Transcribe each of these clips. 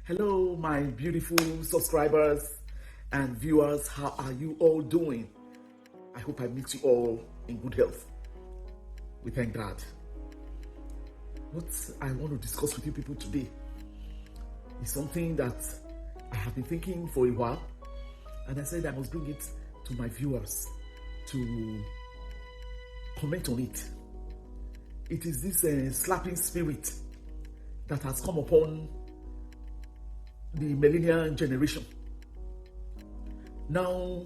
Hello, my beautiful subscribers and viewers. How are you all doing? I hope I meet you all in good health. We thank God. What I want to discuss with you people today is something that I have been thinking for a while, and I said I must bring it to my viewers to comment on it. It is this slapping spirit that has come upon the millennial generation. Now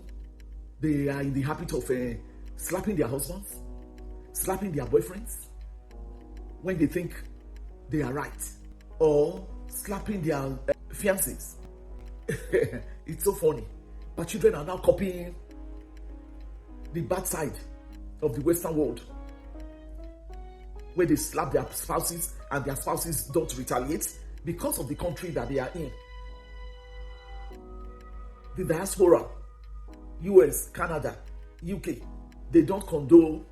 they are in the habit of slapping their husbands, slapping their boyfriends when they think they are right, or slapping their fiancés. It's so funny. But children are now copying the bad side of the Western world, where they slap their spouses and their spouses don't retaliate because of the country that they are in. The diaspora, US, Canada, UK, they don't condone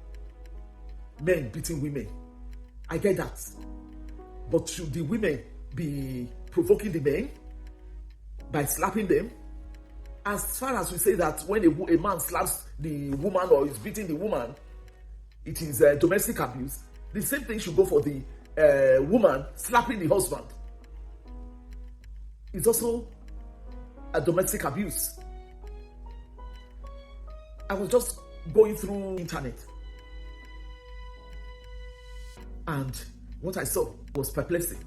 men beating women. I get that. But should the women be provoking the men by slapping them? As far as we say that when a man slaps the woman or is beating the woman, it is domestic abuse, the same thing should go for the woman slapping the husband. It's also a domestic abuse. I was just going through internet, and what I saw was perplexing.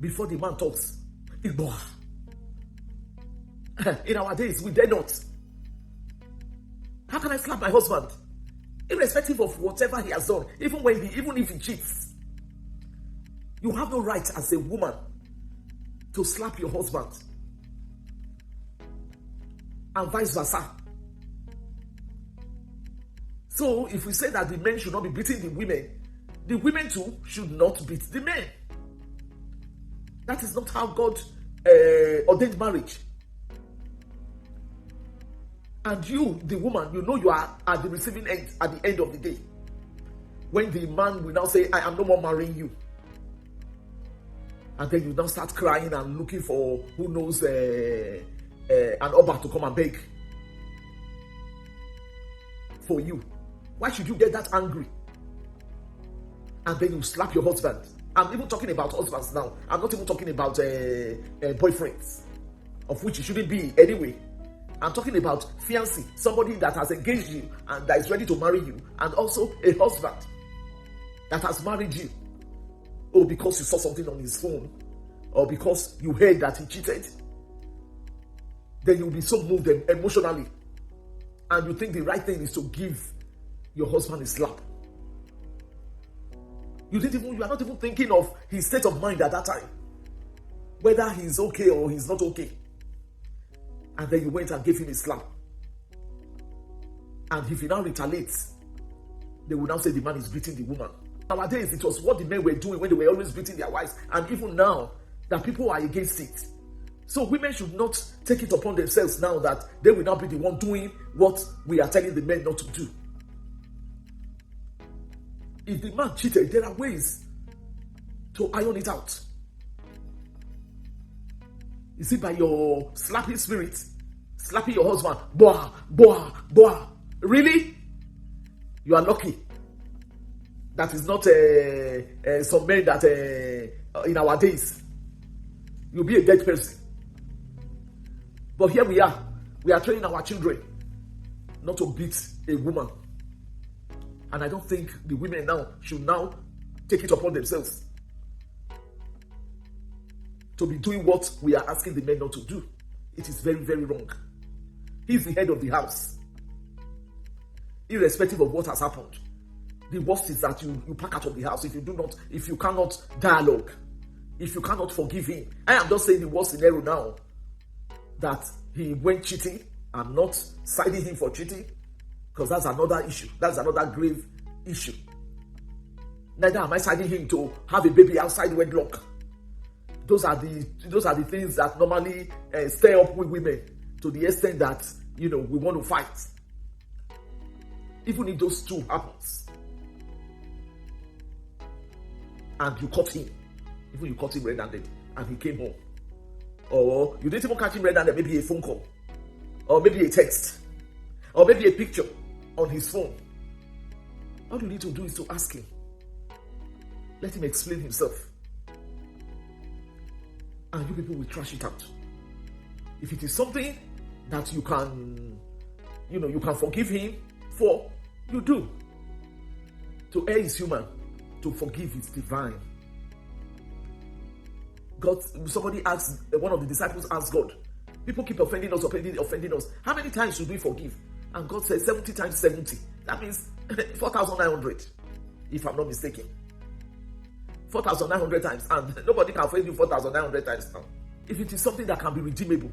Before the man talks, Igbo. In our days, we dare not. How can I slap my husband, irrespective of whatever he has done, even if he cheats? You have no right as a woman to slap your husband, and vice versa. So if we say that the men should not be beating the women too should not beat the men. That is not how God ordained marriage. And you, the woman, you know you are at the receiving end at the end of the day, when the man will now say, I am no more marrying you. And then you now start crying and looking for, who knows, an Oba to come and beg for you. Why should you get that angry? And then you slap your husband. I'm even talking about husbands now. I'm not even talking about boyfriends, of which it shouldn't be anyway. I'm talking about fiancee, somebody that has engaged you and that is ready to marry you, and also a husband that has married you. Oh, because you saw something on his phone, or because you heard that he cheated, then you'll be so moved emotionally, and you think the right thing is to give your husband a slap. You are not even thinking of his state of mind at that time, whether he's okay or he's not okay. And then you went and gave him a slap. And if he now retaliates, they will now say the man is beating the woman. Nowadays, it was what the men were doing when they were always beating their wives. And even now, that people are against it. So women should not take it upon themselves now that they will now be the one doing what we are telling the men not to do. If the man cheated, there are ways to iron it out. Is it by your slapping spirit? Slapping your husband? Boah, boah, boah. Really? You are lucky. That is not some men that in our days, you'll be a dead person. But here we are training our children not to beat a woman. And I don't think the women now should now take it upon themselves to be doing what we are asking the men not to do. It is very, very wrong. He's the head of the house, irrespective of what has happened. The worst is that you pack out of the house if you cannot dialogue, if you cannot forgive him. I am just saying the worst scenario now, that he went cheating. I'm not siding him for cheating, because that's another issue. That's another grave issue. Neither am I siding him to have a baby outside wedlock. Those are the things that normally stir up with women to the extent that we want to fight. Even if those two happens, and you caught him, Even you caught him red-handed and he came home. Or you didn't even catch him red-handed, maybe a phone call. Or maybe a text. Or maybe a picture on his phone. All you need to do is to ask him. Let him explain himself. And you people will trash it out. If it is something that you can forgive him for, you do. To err is human. To forgive is divine. Somebody asked, one of the disciples asked God, people keep offending us. How many times should we forgive? And God said 70 times 70. That means 4,900, if I'm not mistaken. 4,900 times. And nobody can offend you 4,900 times now. If it is something that can be redeemable,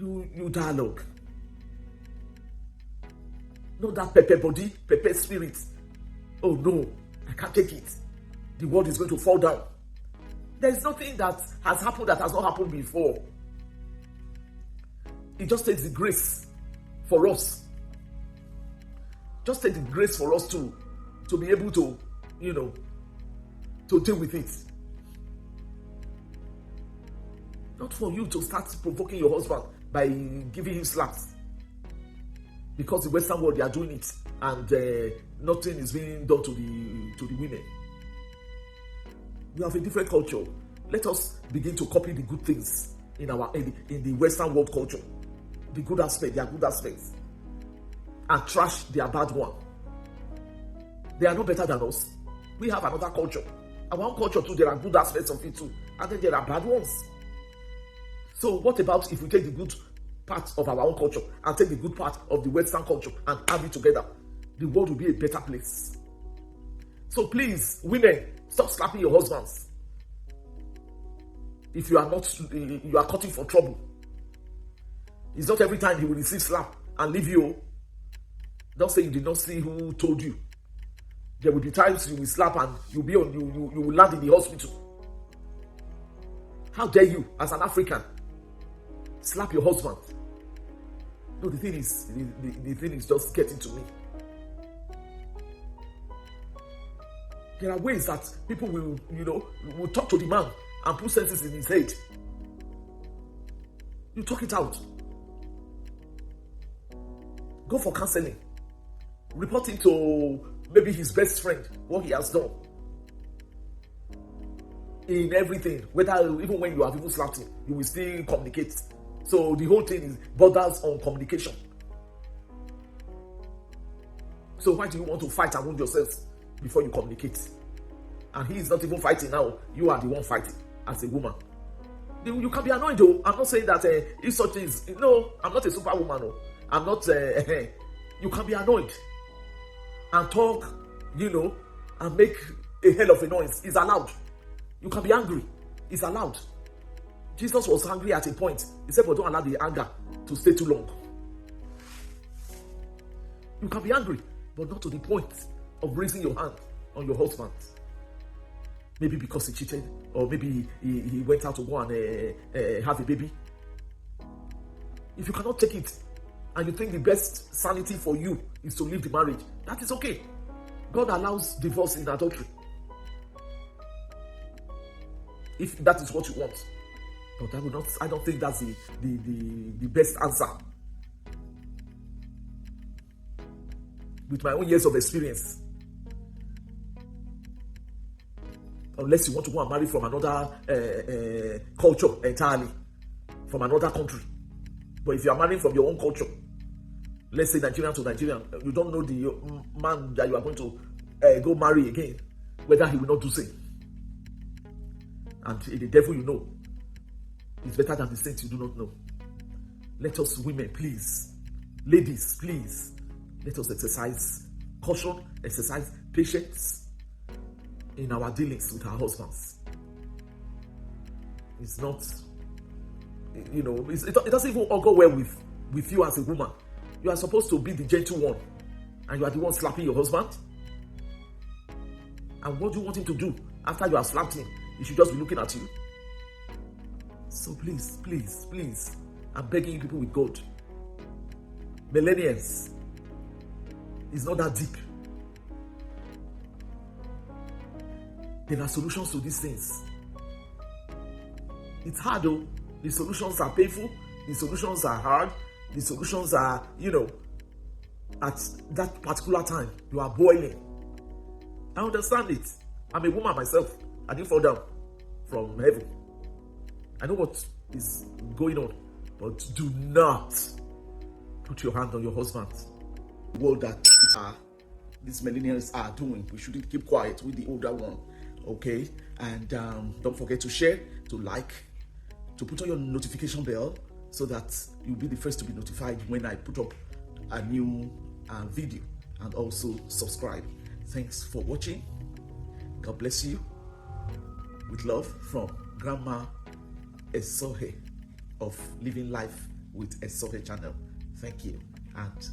you dialogue. Not that pepper spirit. Oh no, I can't take it. The world is going to fall down. There's nothing that has happened that has not happened before. It just takes the grace for us. Just take the grace for us to be able to, to deal with it. Not for you to start provoking your husband by giving him slaps. Because the Western world, they are doing it, and nothing is being done to the women. We have a different culture. Let us begin to copy the good things in the Western world culture. The good aspect, their good aspects, and trash their bad one. They are no better than us. We have another culture. Our own culture too, there are good aspects of it too, and then there are bad ones. So what about if we take the good part of our own culture and take the good part of the Western culture and add it together? The world will be a better place. So please, women, stop slapping your husbands. If you are cutting for trouble. It's not every time he will receive slap and leave you. Don't say you did not see who told you. There will be times you will slap and you will land in the hospital. How dare you, as an African, slap your husband? No, the thing is just getting to me. There are ways that people will talk to the man and put sentences in his head. You talk it out. Go for counseling. Report him to maybe his best friend, what he has done. In everything, even when you have even slapped him, you will still communicate. So the whole thing borders on communication. So why do you want to fight among yourselves before you communicate? And he is not even fighting now. You are the one fighting as a woman. You can be annoyed though. I'm not saying that if such is. No, I'm not a superwoman. No. I'm not. You can be annoyed and talk, and make a hell of a noise. It's allowed. You can be angry. It's allowed. Jesus was angry at a point. He said, but don't allow the anger to stay too long. You can be angry, but not to the point of raising your hand on your husband. Maybe because he cheated, or maybe he went out to go and have a baby. If you cannot take it, and you think the best sanity for you is to leave the marriage, that is okay. God allows divorce in adultery. If that is what you want. But I don't think that's the best answer. With my own years of experience. Unless you want to go and marry from another culture entirely. From another country. But if you are marrying from your own culture, let's say Nigerian to Nigerian, you don't know the man that you are going to go marry again, whether he will not do same. And the devil you know is better than the saints you do not know. Let us women, please, ladies, please, let us exercise caution, exercise patience in our dealings with our husbands. It's not, it doesn't even go well with you as a woman. You are supposed to be the gentle one, and you are the one slapping your husband. And what do you want him to do after you have slapped him? He should just be looking at you. So please, please, please, I'm begging you people with God. Millennials, it's not that deep. There are solutions to these things. It's hard though. The solutions are painful. The solutions are hard. The solutions are, at that particular time, you are boiling. I understand it. I'm a woman myself. I didn't fall down from heaven. I know what is going on. But do not put your hand on your husband. The world that these millennials are doing. We shouldn't keep quiet with the older one. Okay? And don't forget to share, to like, to put on your notification bell so that you'll be the first to be notified when I put up a new video, and also subscribe. Thanks for watching. God bless you. With love from Grandma 𝐂𝐎𝐶 of Living Life with 𝐂𝐿 channel. Thank you and